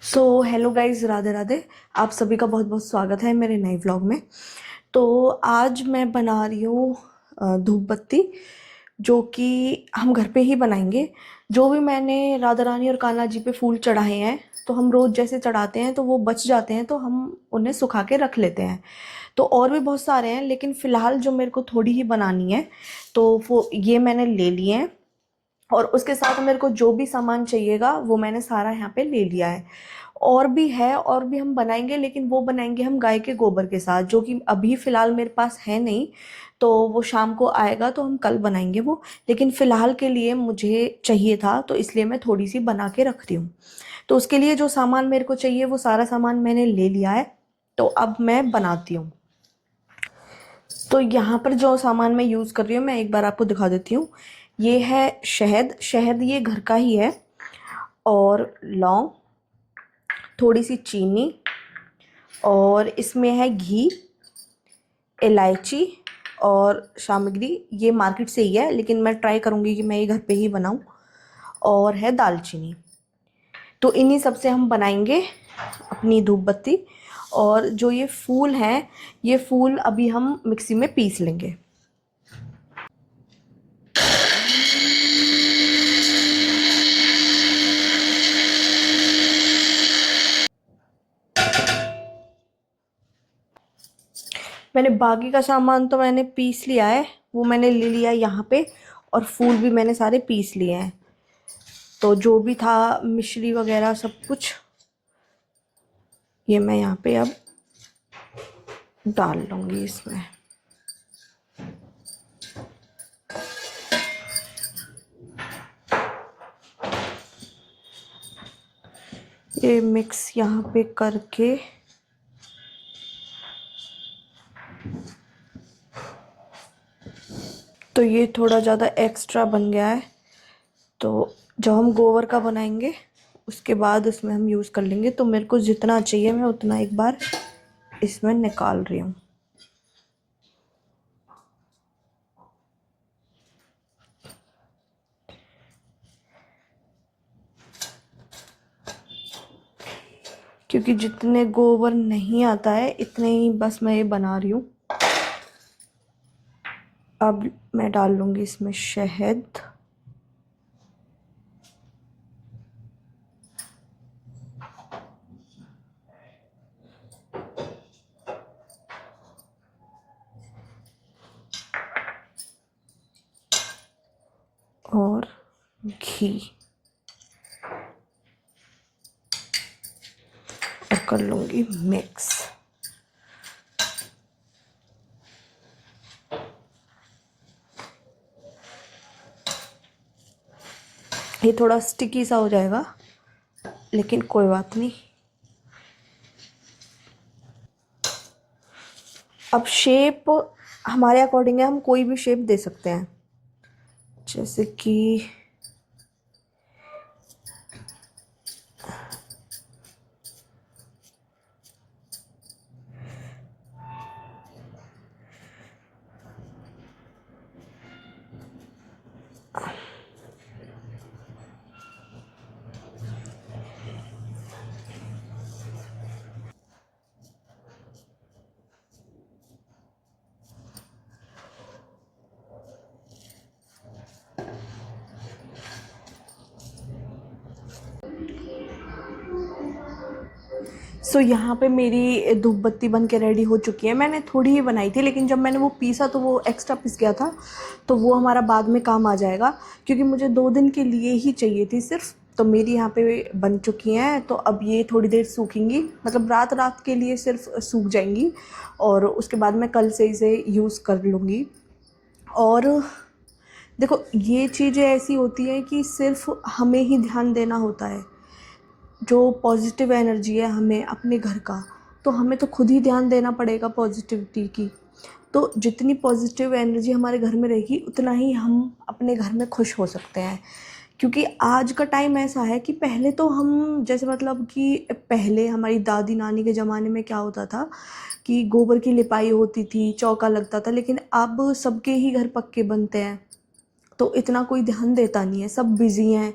Hello guys, Radhe Radhe. आप सभी का बहुत बहुत स्वागत है मेरे नए व्लॉग में। तो आज मैं बना रही हूँ धूप बत्ती, जो कि हम घर पे ही बनाएंगे। जो भी मैंने राधा रानी और कान्हा जी पे फूल चढ़ाए हैं, तो हम रोज़ जैसे चढ़ाते हैं तो वो बच जाते हैं, तो हम उन्हें सुखा के रख लेते हैं। तो और भी बहुत सारे हैं, लेकिन फ़िलहाल जो मेरे को थोड़ी ही बनानी है, तो वो ये मैंने ले लिए हैं। और उसके साथ मेरे को जो भी सामान चाहिएगा वो मैंने सारा यहाँ पे ले लिया है। और भी है, और भी हम बनाएंगे, लेकिन वो बनाएंगे हम गाय के गोबर के साथ, जो कि अभी फ़िलहाल मेरे पास है नहीं। तो वो शाम को आएगा तो हम कल बनाएंगे वो। लेकिन फ़िलहाल के लिए मुझे चाहिए था, तो इसलिए मैं थोड़ी सी बना के रख रही हूँ। तो उसके लिए जो सामान मेरे को चाहिए वो सारा सामान मैंने ले लिया है। तो अब मैं बनाती हूँ। तो यहाँ पर जो सामान मैं यूज़ कर रही हूँ मैं एक बार आपको दिखा देती हूँ। ये है शहद। शहद ये घर का ही है। और लौंग, थोड़ी सी चीनी, और इसमें है घी, इलायची और सामग्री ये मार्केट से ही है, लेकिन मैं ट्राई करूँगी कि मैं ये घर पे ही बनाऊँ। और है दालचीनी। तो इन्हीं सब से हम बनाएंगे अपनी धूप बत्ती। और जो ये फूल हैं, ये फूल अभी हम मिक्सी में पीस लेंगे। मैंने बाकी का सामान तो मैंने पीस लिया है, वो मैंने ले लिया है यहाँ पे। और फूल भी मैंने सारे पीस लिए हैं। तो जो भी था मिश्री वगैरह सब कुछ, ये मैं यहाँ पे अब डाल लूँगी इसमें। ये मिक्स यहाँ पे करके तो ये थोड़ा ज़्यादा एक्स्ट्रा बन गया है। तो जब हम गोबर का बनाएंगे उसके बाद इसमें हम यूज़ कर लेंगे। तो मेरे को जितना चाहिए मैं उतना एक बार इसमें निकाल रही हूँ। क्योंकि जितने गोबर नहीं आता है इतने ही बस मैं ये बना रही हूँ। अब मैं डाल लूँगी इसमें शहद। और घी, और कर लूँगी मिक्स। ये थोड़ा स्टिकी सा हो जाएगा, लेकिन कोई बात नहीं। अब शेप हमारे अकॉर्डिंग है, हम कोई भी शेप दे सकते हैं। जैसे कि यहाँ पे मेरी धूप बत्ती बन के रेडी हो चुकी है। मैंने थोड़ी ही बनाई थी, लेकिन जब मैंने वो पीसा तो वो एक्स्ट्रा पिस गया था। तो वो हमारा बाद में काम आ जाएगा, क्योंकि मुझे 2 दिन के लिए ही चाहिए थी सिर्फ। तो मेरी यहाँ पे बन चुकी हैं। तो अब ये थोड़ी देर सूखेंगी, मतलब रात रात के लिए सिर्फ सूख जाएंगी। और उसके बाद मैं कल से इसे यूज़ कर लूँगी। और देखो, ये चीज़ें ऐसी होती हैं कि सिर्फ हमें ही ध्यान देना होता है। जो पॉजिटिव एनर्जी है हमें अपने घर का, तो हमें तो खुद ही ध्यान देना पड़ेगा पॉजिटिविटी की। तो जितनी पॉजिटिव एनर्जी हमारे घर में रहेगी उतना ही हम अपने घर में खुश हो सकते हैं। क्योंकि आज का टाइम ऐसा है कि पहले तो हम जैसे, मतलब कि पहले हमारी दादी नानी के ज़माने में क्या होता था कि गोबर की लिपाई होती थी, चौका लगता था। लेकिन अब सबके ही घर पक्के बनते हैं, तो इतना कोई ध्यान देता नहीं है, सब बिज़ी हैं।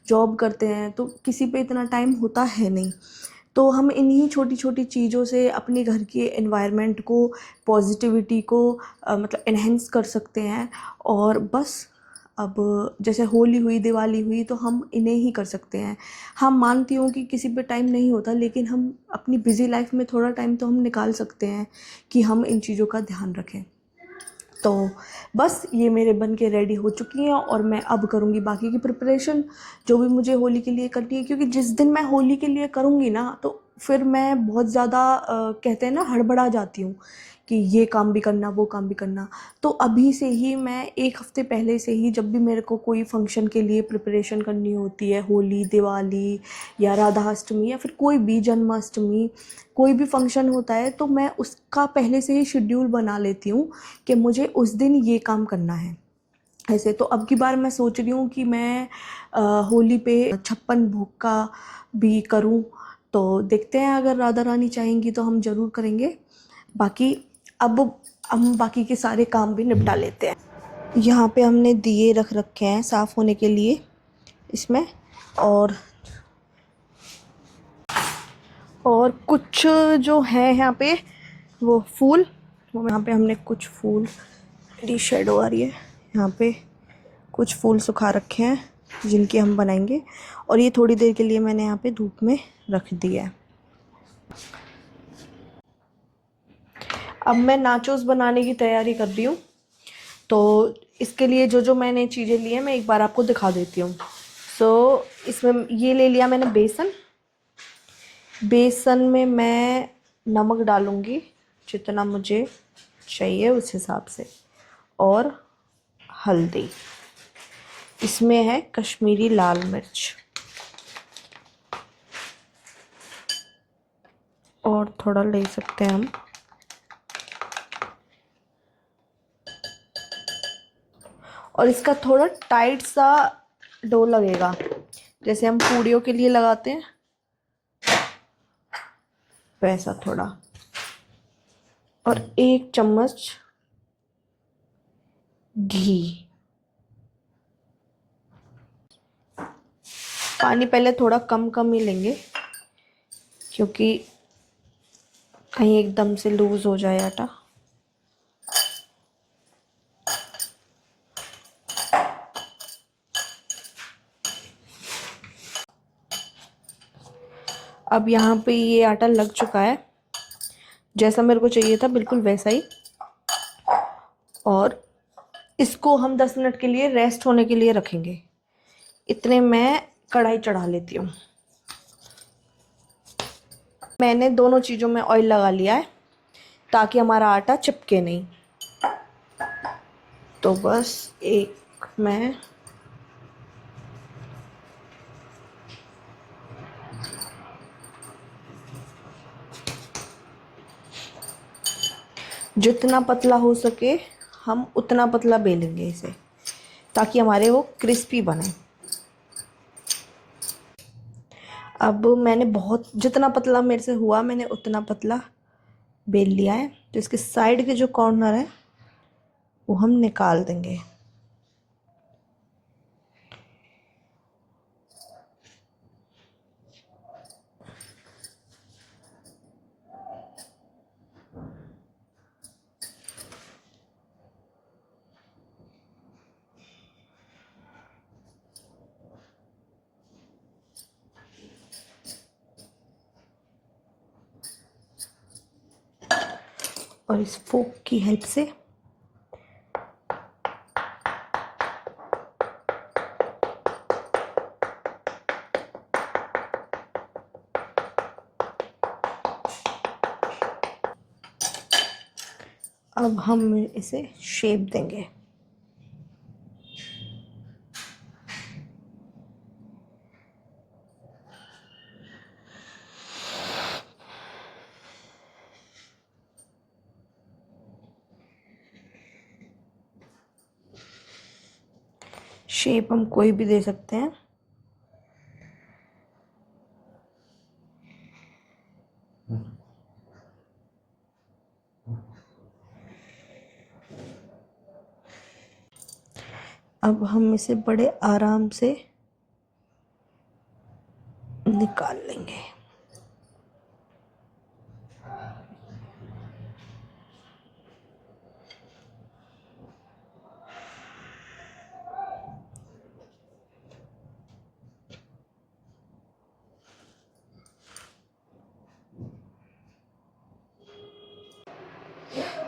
जॉब करते हैं तो किसी पे इतना टाइम होता है नहीं। तो हम इन्हीं छोटी छोटी चीज़ों से अपने घर के एनवायरनमेंट को, पॉजिटिविटी को मतलब इन्हेंस कर सकते हैं। और बस अब जैसे होली हुई, दिवाली हुई, तो हम इन्हें ही कर सकते हैं। हम मानती हूँ कि किसी पे टाइम नहीं होता, लेकिन हम अपनी बिज़ी लाइफ में थोड़ा टाइम तो हम निकाल सकते हैं कि हम इन चीज़ों का ध्यान रखें। तो बस ये मेरे बन के रेडी हो चुकी हैं और मैं अब करूँगी बाकी की प्रिपरेशन जो भी मुझे होली के लिए करनी है। क्योंकि जिस दिन मैं होली के लिए करूँगी ना, तो फिर मैं बहुत ज़्यादा कहते हैं ना, हड़बड़ा जाती हूँ कि ये काम भी करना, वो काम भी करना। तो अभी से ही मैं 1 हफ़्ते पहले से ही, जब भी मेरे को कोई फंक्शन के लिए प्रिपरेशन करनी होती है, होली, दिवाली या राधा अष्टमी या फिर कोई भी जन्माष्टमी, कोई भी फंक्शन होता है, तो मैं उसका पहले से ही शेड्यूल बना लेती हूँ कि मुझे उस दिन ये काम करना है। ऐसे तो अब की बार मैं सोच रही हूँ कि मैं होली पे 56 भोग का भी करूँ। तो देखते हैं, अगर राधा रानी चाहेंगी तो हम ज़रूर करेंगे। बाकी अब हम बाकी के सारे काम भी निपटा लेते हैं। यहाँ पे हमने दिए रख रखे हैं साफ़ होने के लिए इसमें। और कुछ जो है यहाँ पे वो फूल, वो यहाँ पे हमने कुछ फूल, मेरी शेडो आ रही है, यहाँ पे कुछ फूल सुखा रखे हैं जिनकी हम बनाएंगे। और ये थोड़ी देर के लिए मैंने यहाँ पे धूप में रख दिया है। अब मैं नाचोस बनाने की तैयारी कर रही हूँ। तो इसके लिए जो जो मैंने चीज़ें ली हैं मैं एक बार आपको दिखा देती हूँ। इसमें ये ले लिया मैंने बेसन। बेसन में मैं नमक डालूँगी जितना मुझे चाहिए उस हिसाब से, और हल्दी। इसमें है कश्मीरी लाल मिर्च, और थोड़ा ले सकते हैं हम। और इसका थोड़ा टाइट सा डो लगेगा, जैसे हम पूड़ियों के लिए लगाते हैं वैसा थोड़ा। और 1 चम्मच घी। पानी पहले थोड़ा कम कम ही लेंगे, क्योंकि कहीं एकदम से लूज़ हो जाए आटा। अब यहाँ पे ये आटा लग चुका है, जैसा मेरे को चाहिए था बिल्कुल वैसा ही। और इसको हम 10 मिनट के लिए रेस्ट होने के लिए रखेंगे। इतने मैं कढ़ाई चढ़ा लेती हूँ। मैंने दोनों चीज़ों में ऑयल लगा लिया है ताकि हमारा आटा चिपके नहीं। तो बस एक मैं जितना पतला हो सके हम उतना पतला बेलेंगे इसे, ताकि हमारे वो क्रिस्पी बने। अब मैंने बहुत, जितना पतला मेरे से हुआ मैंने उतना पतला बेल लिया है। तो इसके साइड के जो कॉर्नर है वो हम निकाल देंगे। और इस फोक की हेल्प से अब हम इसे शेप देंगे। शेप हम कोई भी दे सकते हैं। अब हम इसे बड़े आराम से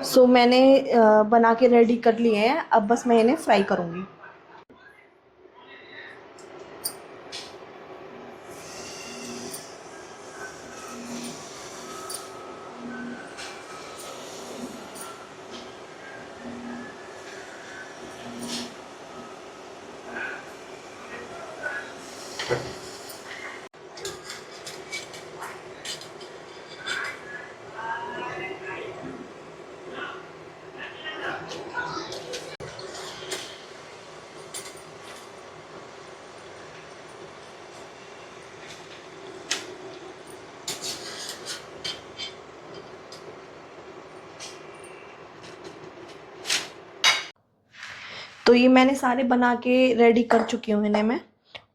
सो मैंने बना के रेडी कर लिए हैं, अब बस मैं इन्हें फ्राई करूँगी। तो ये मैंने सारे बना के रेडी कर चुकी हूँ इन्हें मैं,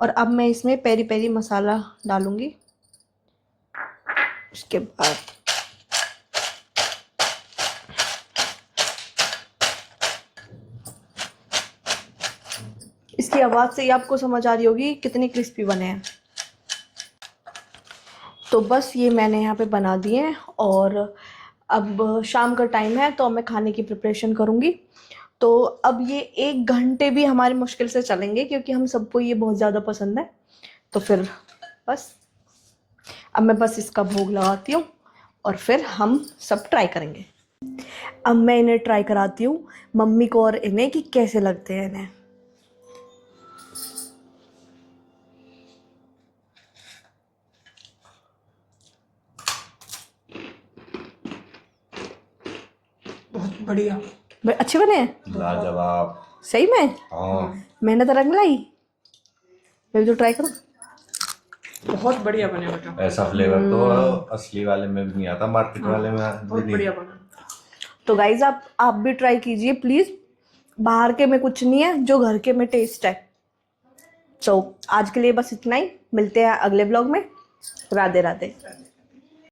और अब मैं इसमें पेरी पेरी मसाला डालूंगी। उसके बाद इसकी आवाज़ से ही आपको समझ आ रही होगी कितने क्रिस्पी बने हैं। तो बस ये मैंने यहाँ पे बना दिए हैं, और अब शाम का टाइम है तो मैं खाने की प्रिपरेशन करूँगी। तो अब ये 1 घंटे भी हमारे मुश्किल से चलेंगे, क्योंकि हम सबको ये बहुत ज़्यादा पसंद है। तो फिर बस अब मैं बस इसका भोग लगाती हूँ और फिर हम सब ट्राई करेंगे। अब मैं इन्हें ट्राई कराती हूँ, मम्मी को और इन्हें, कि कैसे लगते हैं इन्हें। बहुत बढ़िया। अच्छे बने हैं? लाजवाब। सही में? हाँ, मैंने तो रंग लाई। मैं भी तो ट्राई करूँ। बहुत बढ़िया बने बेटा। ऐसा फ्लेवर तो असली वाले में भी नहीं आता, मार्केट वाले में बहुत भी बढ़िया नहीं। बना। तो गाइज आप भी ट्राई कीजिए प्लीज़। बाहर के में कुछ नहीं है, जो घर के में टेस्ट है। तो आज के लिए बस इतना ही, मिलते हैं अगले ब्लॉग में। राधे राधे।